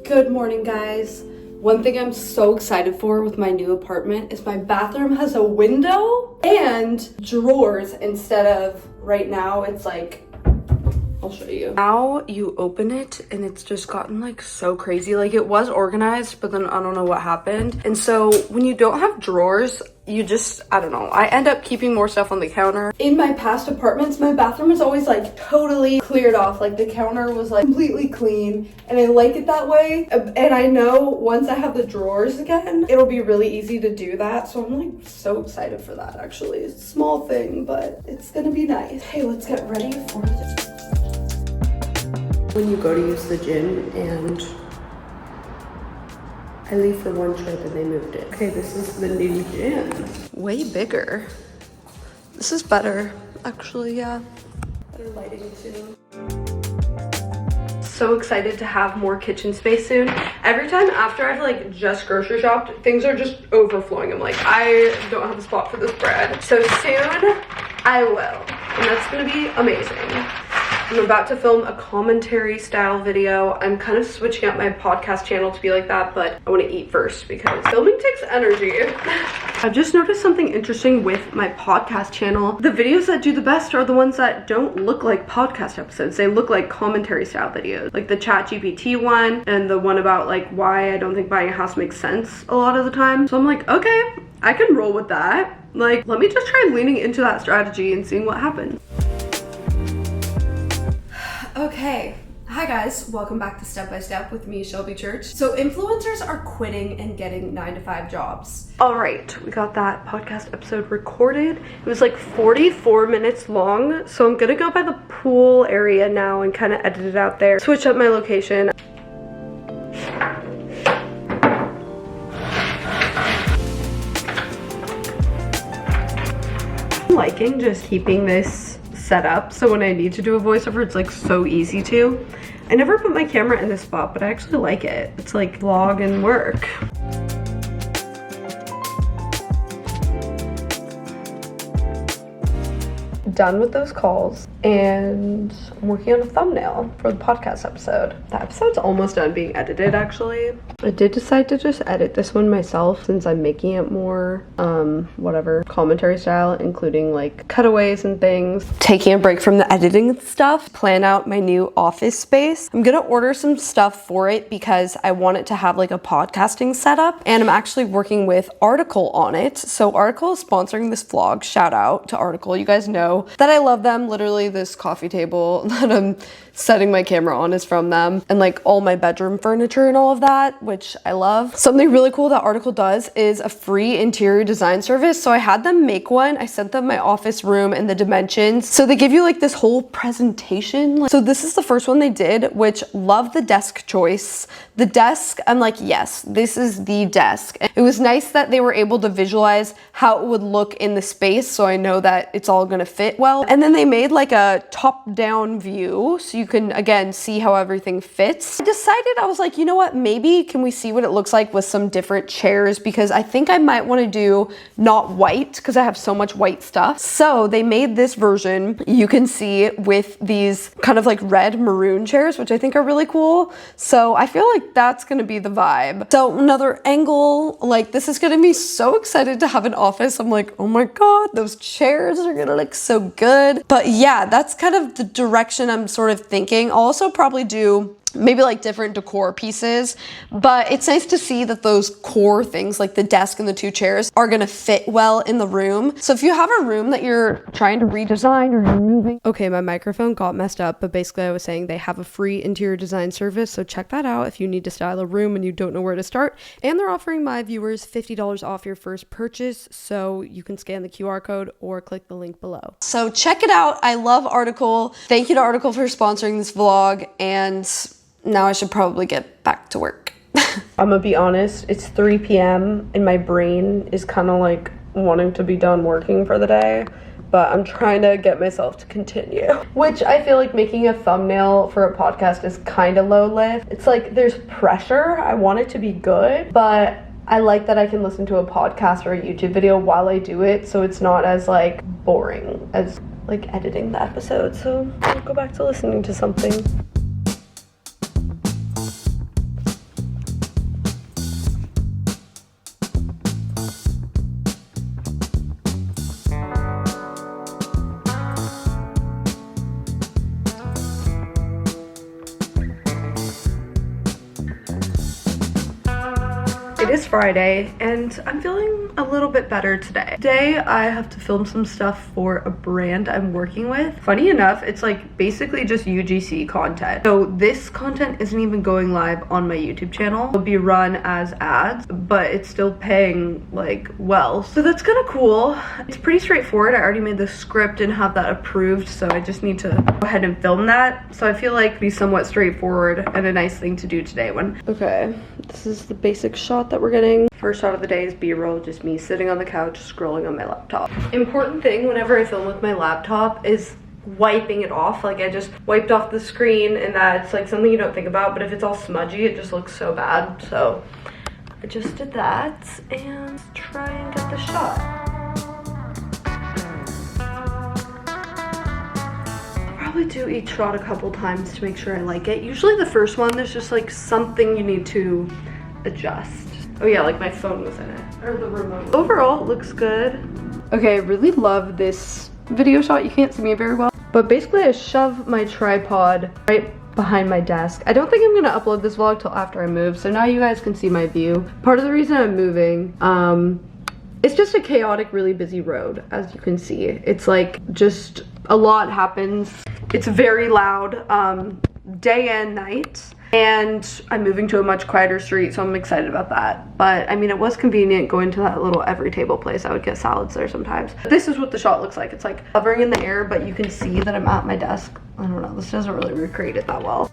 Good morning, guys. One thing I'm so excited for with my new apartment is my bathroom has a window and drawers instead of right now it's like, I'll show you. Now you open it and it's just gotten like so crazy. Like it was organized, but then I don't know what happened. And so when you don't have drawers, you just, I don't know, I end up keeping more stuff on the counter. In my past apartments, my bathroom was always like totally cleared off. Like the counter was like completely clean and I like it that way. And I know once I have the drawers again, it'll be really easy to do that. So I'm like so excited for that actually. It's a small thing, but it's gonna be nice. Hey, let's get ready for this. When you go to use the gym and I leave for one trip and they moved it. Okay, this is the new gym. Way bigger. This is better, actually, yeah. Better lighting too. So excited to have more kitchen space soon. Every time after I've like just grocery shopped, things are just overflowing. I'm like, I don't have a spot for this bread. So soon I will, and that's gonna be amazing. I'm about to film a commentary style video. I'm kind of switching up my podcast channel to be like that, but I want to eat first because filming takes energy. I've just noticed something interesting with my podcast channel. The videos that do the best are the ones that don't look like podcast episodes. They look like commentary style videos, like the ChatGPT one and the one about like why I don't think buying a house makes sense a lot of the time. So I'm like, okay, I can roll with that. Like, let me just try leaning into that strategy and seeing what happens. Okay, hi guys, welcome back to Step by Step with me, Shelby Church. So influencers are quitting and getting 9-to-5 jobs. All right, we got that podcast episode recorded. It was like 44 minutes long, so I'm gonna go by the pool area now and kind of edit it out there. Switch up my location. I'm liking just keeping this set up so when I need to do a voiceover it's like so easy to. I never put my camera in this spot, but I actually like it. It's like vlog and work. Done with those calls and I'm working on a thumbnail for the podcast episode. The episode's almost done being edited actually. I did decide to just edit this one myself since I'm making it more whatever commentary style, including like cutaways and things. Taking a break from the editing stuff, plan out my new office space. I'm gonna order some stuff for it because I want it to have like a podcasting setup, and I'm actually working with Article on it. So Article is sponsoring this vlog. Shout out to Article. You guys know that I love them. Literally this coffee table that I'm setting my camera on is from them, and like all my bedroom furniture and all of that, which I love. Something really cool that Article does is a free interior design service. So I had them make one. I sent them my office room and the dimensions. So they give you like this whole presentation. So this is the first one they did, which love the desk choice. The desk, I'm like, yes, this is the desk. It was nice that they were able to visualize how it would look in the space, so I know that it's all gonna fit well. And then they made like a top-down view, so you can again see how everything fits. I decided, I was like, you know what, maybe can we see what it looks like with some different chairs, because I think I might want to do not white because I have so much white stuff. So they made this version you can see with these kind of like red maroon chairs, which I think are really cool. So I feel like that's gonna be the vibe. So another angle, like this is gonna be so excited to have an office. I'm like, oh my god, those chairs are gonna look so good. But yeah, that's kind of the direction I'm sort of thinking. I'll also probably do maybe like different decor pieces, but it's nice to see that those core things like the desk and the two chairs are gonna fit well in the room. So if you have a room that you're trying to redesign or you're moving. Okay, my microphone got messed up, but basically I was saying they have a free interior design service, so check that out if you need to style a room and you don't know where to start. And they're offering my viewers $50 off your first purchase, so you can scan the QR code or click the link below. So check it out. I love Article. Thank you to Article for sponsoring this vlog, and now I should probably get back to work. I'm gonna be honest, it's 3 p.m. and my brain is kind of like wanting to be done working for the day, but I'm trying to get myself to continue. Which I feel like making a thumbnail for a podcast is kind of low lift. It's like there's pressure. I want it to be good, but I like that I can listen to a podcast or a YouTube video while I do it, so it's not as like boring as like editing the episode. So I'll go back to listening to something. It is Friday and I'm feeling a little bit better today. Today I have to film some stuff for a brand I'm working with. Funny enough, it's like basically just UGC content. So this content isn't even going live on my YouTube channel. It'll be run as ads, but it's still paying like well. So that's kind of cool. It's pretty straightforward. I already made the script and have that approved, so I just need to go ahead and film that. So I feel like it'd be somewhat straightforward and a nice thing to do today when. Okay, this is the basic shot that we're getting. First shot of the day is B-roll, just me sitting on the couch scrolling on my laptop. Important thing whenever I film with my laptop is wiping it off. Like I just wiped off the screen and that's like something you don't think about, but if it's all smudgy it just looks so bad. So I just did that and try and get the shot. I'll probably do each shot a couple times to make sure I like it. Usually the first one there's just like something you need to adjust. Oh yeah, like my phone was in it, or the remote. Overall, it looks good. Okay, I really love this video shot. You can't see me very well, but basically I shove my tripod right behind my desk. I don't think I'm gonna upload this vlog till after I move, so now you guys can see my view. Part of the reason I'm moving, it's just a chaotic, really busy road, as you can see. It's like just a lot happens. It's very loud, day and night. And I'm moving to a much quieter street, so I'm excited about that. But I mean, it was convenient going to that little every table place. I would get salads there sometimes. This is what the shot looks like. It's like hovering in the air, but you can see that I'm at my desk. I don't know, this doesn't really recreate it that well.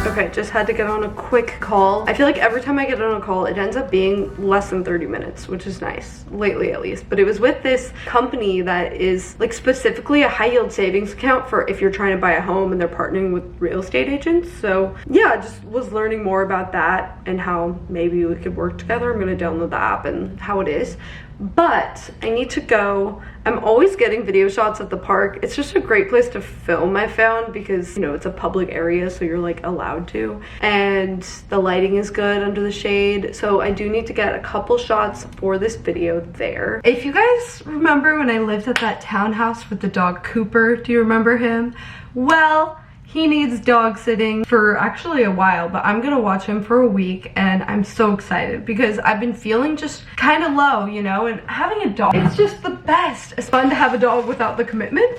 Okay, just had to get on a quick call. I feel like every time I get on a call, it ends up being less than 30 minutes, which is nice, lately at least. But it was with this company that is like specifically a high yield savings account for if you're trying to buy a home and they're partnering with real estate agents. So yeah, I just was learning more about that and how maybe we could work together. I'm gonna download the app and how it is. But I need to go. I'm always getting video shots at the park. It's just a great place to film, I found, because you know it's a public area, so you're like allowed to, and the lighting is good under the shade. So I do need to get a couple shots for this video there. If you guys remember when I lived at that townhouse with the dog Cooper, do you remember him? Well, he needs dog sitting for actually a while, but I'm gonna watch him for a week and I'm so excited because I've been feeling just kind of low, you know, and having a dog, it's just the best. It's fun to have a dog without the commitment.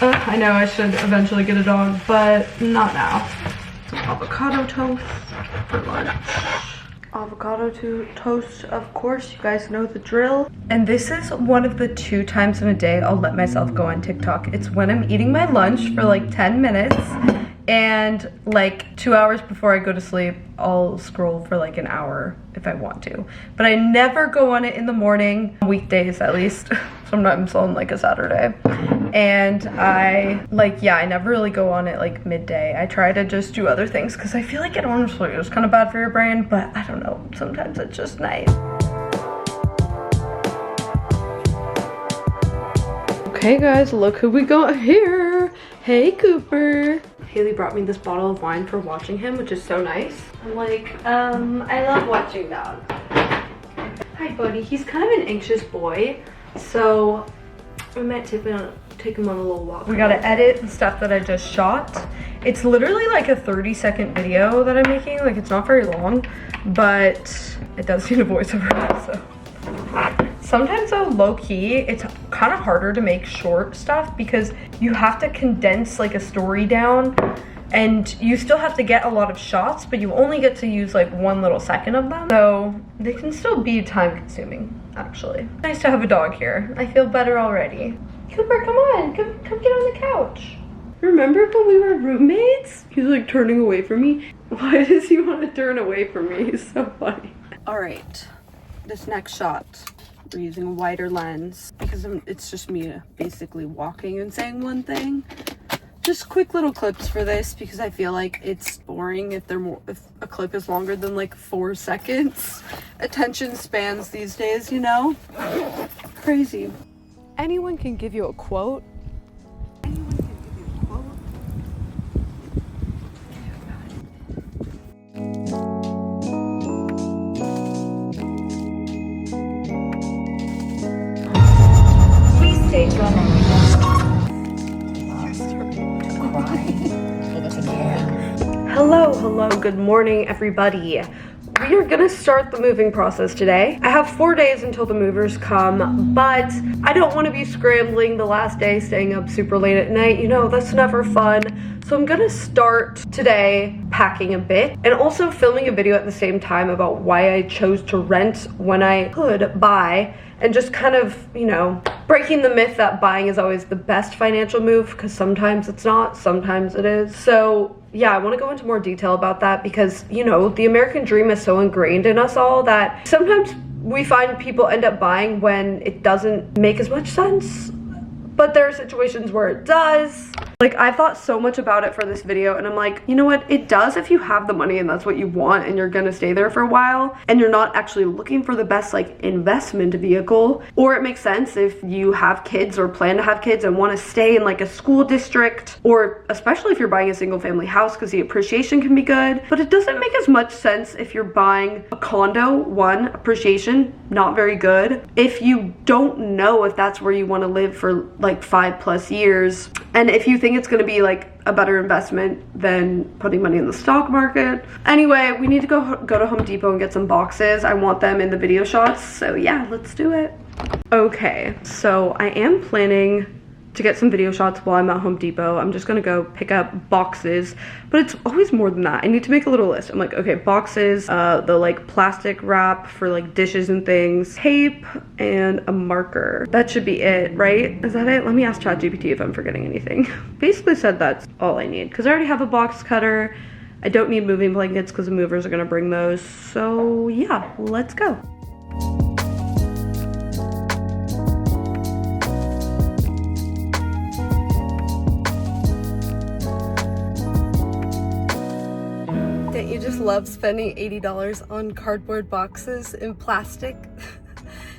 I know I should eventually get a dog, but not now. Some avocado toast for lunch. Avocado toast, of course, you guys know the drill. And this is one of the 2 times in a day I'll let myself go on TikTok. It's when I'm eating my lunch for like 10 minutes and like 2 hours before I go to sleep, I'll scroll for like an hour if I want to. But I never go on it in the morning, weekdays at least. Sometimes on like a Saturday. And I never really go on it like midday. I try to just do other things because I feel like it honestly is kind of bad for your brain, but I don't know, sometimes it's just nice. Okay guys, look who we got here. Hey Cooper. Haley brought me this bottle of wine for watching him, which is so nice. I'm like, I love watching dogs. Hi buddy, he's kind of an anxious boy, so I might take him on a little walk. We gotta edit the stuff that I just shot. It's literally like a 30-second video that I'm making. Like it's not very long, but it does need a voiceover, so. Sometimes though, low-key, it's kind of harder to make short stuff because you have to condense like a story down and you still have to get a lot of shots, but you only get to use like 1 little second of them. So they can still be time consuming, actually. Nice to have a dog here. I feel better already. Cooper, come on, come get on the couch. Remember when we were roommates? He's like turning away from me. Why does he want to turn away from me? He's so funny. All right, this next shot, we're using a wider lens because it's just me basically walking and saying one thing. Just quick little clips for this because I feel like it's boring if a clip is longer than like 4 seconds. Attention spans these days, you know? Crazy. Anyone can give you a quote. Please state your name. Hello, good morning everybody. We are gonna start the moving process today. I have 4 days until the movers come, but I don't want to be scrambling the last day, staying up super late at night. You know, that's never fun. So I'm gonna start today packing a bit and also filming a video at the same time about why I chose to rent when I could buy, and just kind of, you know, breaking the myth that buying is always the best financial move, because sometimes it's not, sometimes it is. So yeah, I want to go into more detail about that because, you know, the American dream is so ingrained in us all that sometimes we find people end up buying when it doesn't make as much sense, but there are situations where it does. Like, I thought so much about it for this video, and I'm like, you know what, it does if you have the money and that's what you want and you're gonna stay there for a while and you're not actually looking for the best like investment vehicle. Or it makes sense if you have kids or plan to have kids and want to stay in like a school district, or especially if you're buying a single family house because the appreciation can be good. But it doesn't make as much sense if you're buying a condo. One, appreciation, not very good. If you don't know if that's where you want to live for like 5+ years, and if you think it's going to be like a better investment than putting money in the stock market. Anyway, we need to go to Home Depot and get some boxes. I want them in the video shots, so yeah, let's do it. Okay, so I am planning to get some video shots while I'm at Home Depot. I'm just gonna go pick up boxes, but it's always more than that. I need to make a little list. I'm like, okay, boxes, the like plastic wrap for like dishes and things, tape, and a marker. That should be it, right? Is that it? Let me ask ChatGPT if I'm forgetting anything. Basically said that's all I need, because I already have a box cutter. I don't need moving blankets because the movers are gonna bring those. So yeah, let's go. You just love spending $80 on cardboard boxes in plastic.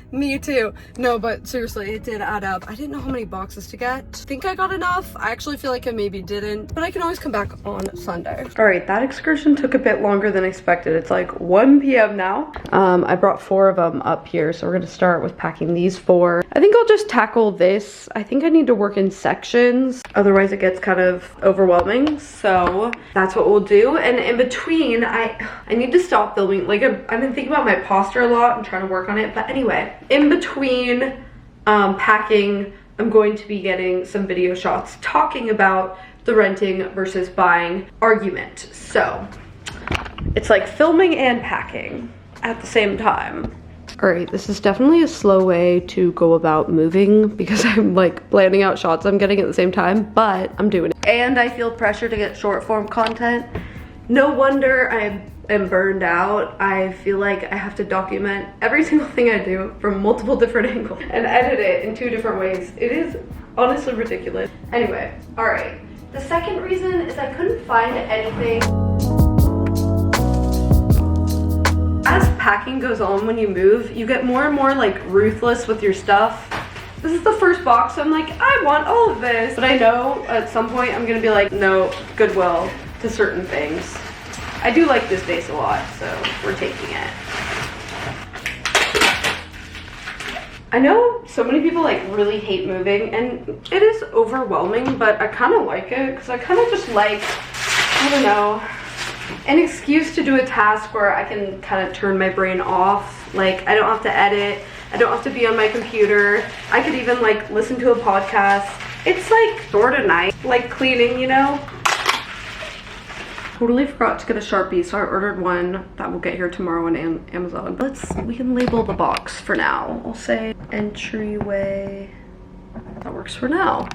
Me too. No, but seriously, it did add up. I didn't know how many boxes to get. I think I got enough. I actually feel like I maybe didn't, but I can always come back on Sunday. All right, that excursion took a bit longer than expected. It's like 1 p.m. now. I brought 4 of them up here, so we're gonna start with packing these 4. I think I'll just tackle this. I think I need to work in sections, otherwise it gets kind of overwhelming. So that's what we'll do. And in between, I need to stop filming. Like, I've been thinking about my posture a lot and trying to work on it. But anyway, in between packing, I'm going to be getting some video shots talking about the renting versus buying argument. So it's like filming and packing at the same time. All right, this is definitely a slow way to go about moving because I'm like planning out shots I'm getting at the same time, but I'm doing it. And I feel pressure to get short form content. No wonder I am burned out. I feel like I have to document every single thing I do from multiple different angles and edit it in 2 different ways. It is honestly ridiculous. Anyway, all right. The second reason is I couldn't find anything. As packing goes on when you move, you get more and more like ruthless with your stuff. This is the first box, so I'm like, I want all of this. But I know at some point I'm gonna be like, no, Goodwill to certain things. I do like this vase a lot, so we're taking it. I know so many people like really hate moving, and it is overwhelming, but I kind of like it because I kind of just like, I don't know, an excuse to do a task where I can kind of turn my brain off. Like, I don't have to edit, I don't have to be on my computer. I could even like listen to a podcast. It's like sort of nice, like cleaning, you know? Totally forgot to get a Sharpie, so I ordered one that will get here tomorrow on Amazon. We can label the box for now. I'll say entryway. That works for now.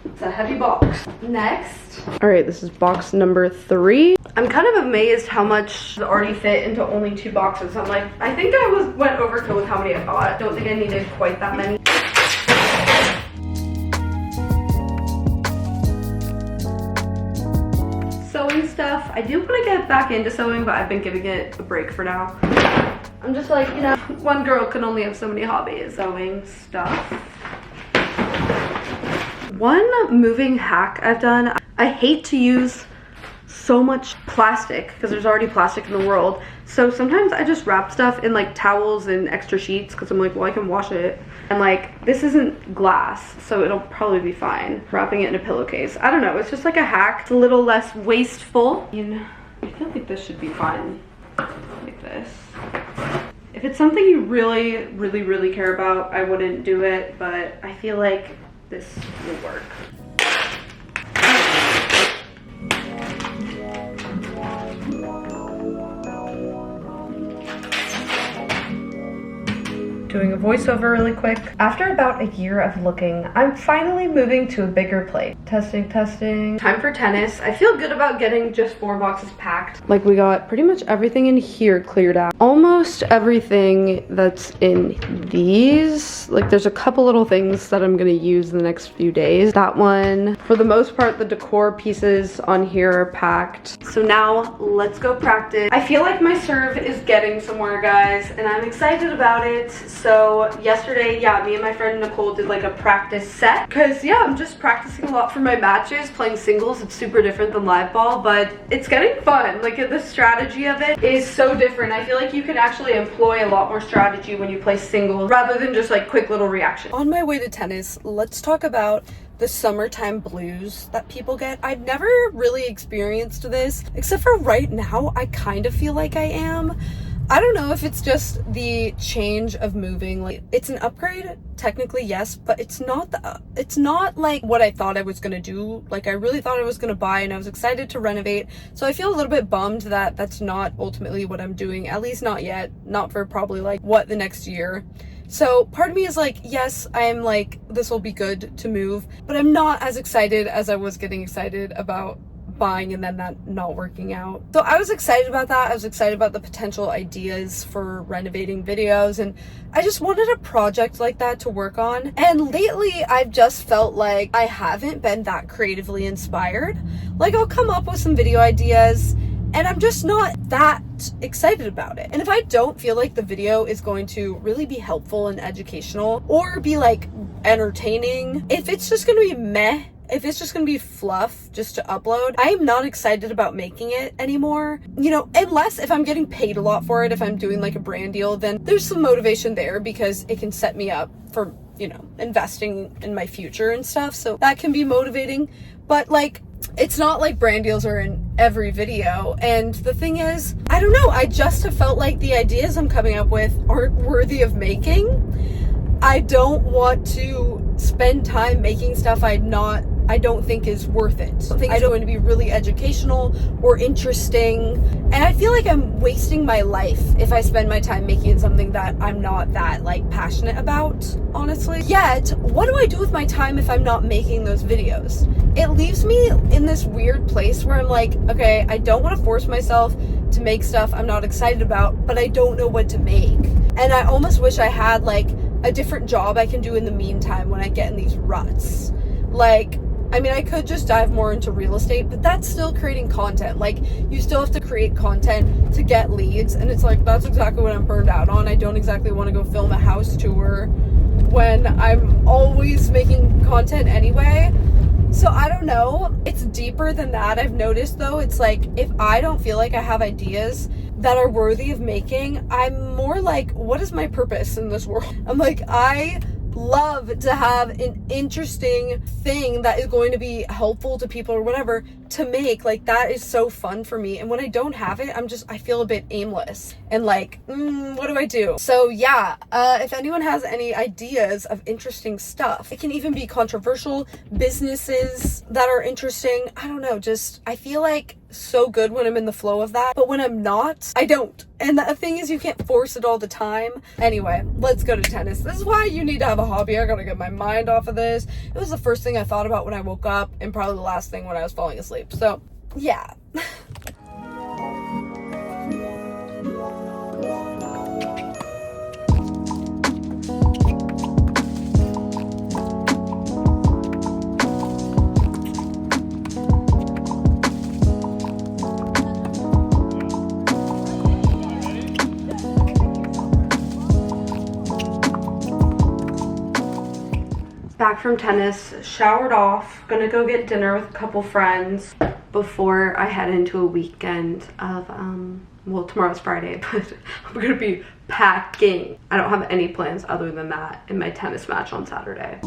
It's a heavy box. Next. All right, this is box number 3. I'm kind of amazed how much already fit into only 2 boxes. I'm like, I think I went overkill with how many I bought. Don't think I needed quite that many. Sewing stuff. I do want to get back into sewing, but I've been giving it a break for now. I'm just like, you know, one girl can only have so many hobbies. Sewing stuff. One moving hack I've done, I hate to use so much plastic because there's already plastic in the world. So sometimes I just wrap stuff in like towels and extra sheets because I'm like, well, I can wash it. And like, this isn't glass, so it'll probably be fine. Wrapping it in a pillowcase. I don't know, it's just like a hack. It's a little less wasteful. I feel like this should be fun, like this. If it's something you really care about, I wouldn't do it, but I feel like this will work. Doing a voiceover really quick. After about a year of looking, I'm finally moving to a bigger place. Testing. Time for tennis. I feel good about getting just 4 boxes packed. Like, we got pretty much everything in here cleared out. Almost everything that's in these. Like, there's a couple little things that I'm gonna use in the next few days. That one. For the most part, the decor pieces on here are packed. So now, let's go practice. I feel like my serve is getting somewhere, guys, and I'm excited about it. So yesterday, yeah, me and my friend Nicole did like a practice set, because yeah, I'm just practicing a lot for my matches. Playing singles, it's super different than live ball, but it's getting fun. Like, the strategy of it is so different. I feel like you can actually employ a lot more strategy when you play singles rather than just like quick little reactions. On my way to tennis, let's talk about the summertime blues that people get. I've never really experienced this, except for right now, I kind of feel like I am. I don't know if it's just the change of moving. Like, it's an upgrade, technically, yes, but it's not like what I thought I was gonna do. Like, I really thought I was gonna buy, and I was excited to renovate. So I feel a little bit bummed that that's not ultimately what I'm doing, at least not yet, not for probably like the next year. So part of me is like, yes, I'm like, this will be good to move, but I'm not as excited as I was getting excited about buying and then that not working out. So I was excited about that. I was excited about the potential ideas for renovating videos, and I just wanted a project like that to work on. And lately I've just felt like I haven't been that creatively inspired. Like, I'll come up with some video ideas and I'm just not that excited about it. And if I don't feel like the video is going to really be helpful and educational or be like entertaining, if it's just gonna be meh, if it's just gonna be fluff just to upload, I am not excited about making it anymore. You know, unless if I'm getting paid a lot for it, if I'm doing like a brand deal, then there's some motivation there because it can set me up for, you know, investing in my future and stuff. So that can be motivating. But like, it's not like brand deals are in every video. And the thing is, I don't know, I just have felt like the ideas I'm coming up with aren't worthy of making. I don't want to spend time making stuff I don't think is worth it. I think it's going to be really educational or interesting. And I feel like I'm wasting my life if I spend my time making something that I'm not that like passionate about, honestly. Yet, what do I do with my time if I'm not making those videos? It leaves me in this weird place where I'm like, okay, I don't want to force myself to make stuff I'm not excited about, but I don't know what to make. And I almost wish I had like a different job I can do in the meantime when I get in these ruts. Like, I mean, I could just dive more into real estate, but that's still creating content. Like, you still have to create content to get leads, and it's like, that's exactly what I'm burned out on. I don't exactly want to go film a house tour when I'm always making content anyway. So I don't know. It's deeper than that. I've noticed though, it's like, if I don't feel like I have ideas that are worthy of making, I'm more like, what is my purpose in this world? I'm like, I love to have an interesting thing that is going to be helpful to people or whatever to make. Like, that is so fun for me. And when I don't have it, I feel a bit aimless and like, what do I do? So yeah, if anyone has any ideas of interesting stuff, it can even be controversial businesses that are interesting. I don't know, just, I feel like so good when I'm in the flow of that, but when I'm not, I don't. And the thing is, you can't force it all the time. Anyway, let's go to tennis. This is why you need to have a hobby. I gotta get my mind off of this. It was the first thing I thought about when I woke up, and probably the last thing when I was falling asleep. So yeah. Back from tennis, showered off, gonna go get dinner with a couple friends before I head into a weekend of, well, tomorrow's Friday, but I'm gonna be packing. I don't have any plans other than that and my tennis match on Saturday.